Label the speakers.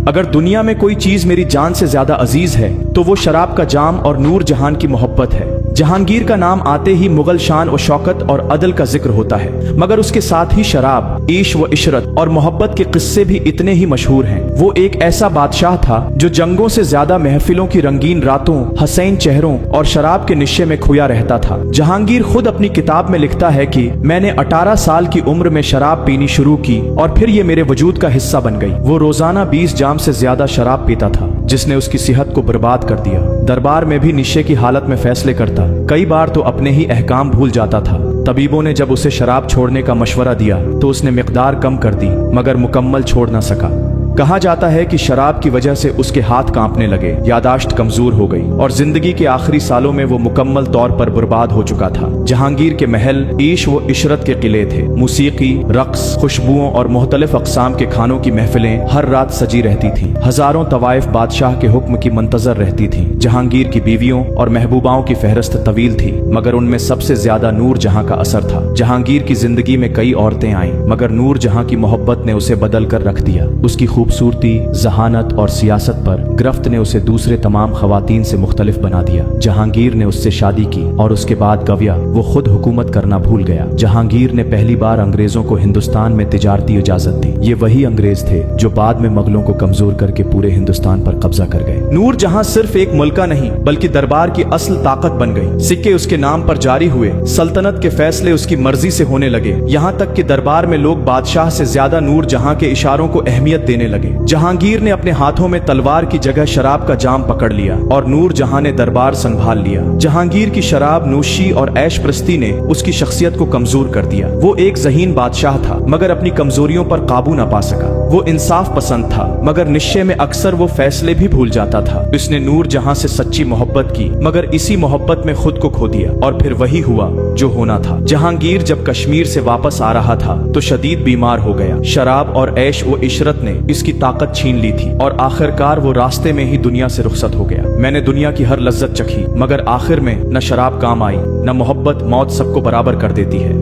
Speaker 1: अगर दुनिया में कोई चीज मेरी जान से ज्यादा अजीज है तो वो शराब का जाम और नूर जहान की मोहब्बत है। जहांगीर का नाम आते ही मुगल शान व शौकत और अदल का जिक्र होता है, मगर उसके साथ ही शराब, ईश व इशरत और मोहब्बत के किस्से भी इतने ही मशहूर हैं। वो एक ऐसा बादशाह था जो जंगों से ज्यादा महफिलों की रंगीन रातों, हसीन चेहरों और शराब के नशे में खोया रहता था। जहांगीर खुद अपनी किताब में लिखता है कि मैंने 18 साल की उम्र में शराब पीनी शुरू की और फिर ये मेरे वजूद का हिस्सा बन गई। वो रोजाना 20 जाम से ज्यादा शराब पीता था, जिसने उसकी सेहत को बर्बाद कर दिया। दरबार में भी नशे की हालत में फैसले करता, कई बार तो अपने ही अहकाम भूल जाता था। तबीबों ने जब उसे शराब छोड़ने का मशवरा दिया तो उसने मिकदार कम कर दी, मगर मुकम्मल छोड़ न सका। कहा जाता है कि शराब की वजह से उसके हाथ कांपने लगे, यादाश्त कमजोर हो गई और जिंदगी के आखिरी सालों में वो मुकम्मल तौर पर बर्बाद हो चुका था। जहांगीर के महल ईश व इशरत के किले थे। मौसीकी, रक्स, खुशबुओं और मुख्तलिफ अक़साम के खानों की महफिलें हर रात सजी रहती थीं। हजारों तवाइफ बादशाह के हुक्म की मंतजर रहती थीं। जहांगीर की बीवियों और महबूबाओं की फहरिस्त तवील थी, मगर उनमें सबसे ज्यादा नूर जहां का असर था। जहांगीर की जिंदगी में कई औरतें आईं, मगर नूर जहां की मोहब्बत ने उसे बदल कर रख दिया। उसकी खूबसूरती, जहानत और सियासत पर गिरफ्त ने उसे दूसरे तमाम खवातीन से मुख्तलिफ बना दिया। जहांगीर ने उससे शादी की और उसके बाद गव्या वो खुद हुकूमत करना भूल गया। जहांगीर ने पहली बार अंग्रेजों को हिंदुस्तान में तिजारती इजाजत दी। ये वही अंग्रेज थे जो बाद में मुगलों को कमजोर करके पूरे हिंदुस्तान पर कब्जा कर गए। नूर जहां सिर्फ एक मुल्का नहीं बल्कि दरबार की असल ताकत बन गई। सिक्के उसके नाम पर जारी हुए, सल्तनत के फैसले उसकी मर्जी से होने लगे, यहाँ तक कि दरबार में लोग बादशाह से ज्यादा नूर जहां के इशारों को अहमियत देने लगे। जहांगीर ने अपने हाथों में तलवार की जगह शराब का जाम पकड़ लिया और नूर जहां ने दरबार संभाल लिया। जहांगीर की शराब नोशी और ऐश प्रस्ती ने उसकी शख्सियत को कमजोर कर दिया। वो एक ज़हीन बादशाह था, मगर अपनी कमजोरियों पर काबू न पा सका। वो इंसाफ पसंद था, मगर निश्चय में अक्सर वो फैसले भी भूल जाता था। उसने नूर जहां से सच्ची मोहब्बत की, मगर इसी मोहब्बत में खुद को खो दिया और फिर वही हुआ जो होना था। जहांगीर जब कश्मीर से वापस आ रहा था तो शदीद बीमार हो गया। शराब और ऐश व इशरत ने इसकी ताकत छीन ली थी और आखिरकार वो रास्ते में ही दुनिया से रुखसत हो गया। मैंने दुनिया की हर लज्जत चखी, मगर आखिर में न शराब काम आई न मोहब्बत। मौत सबको बराबर कर देती है।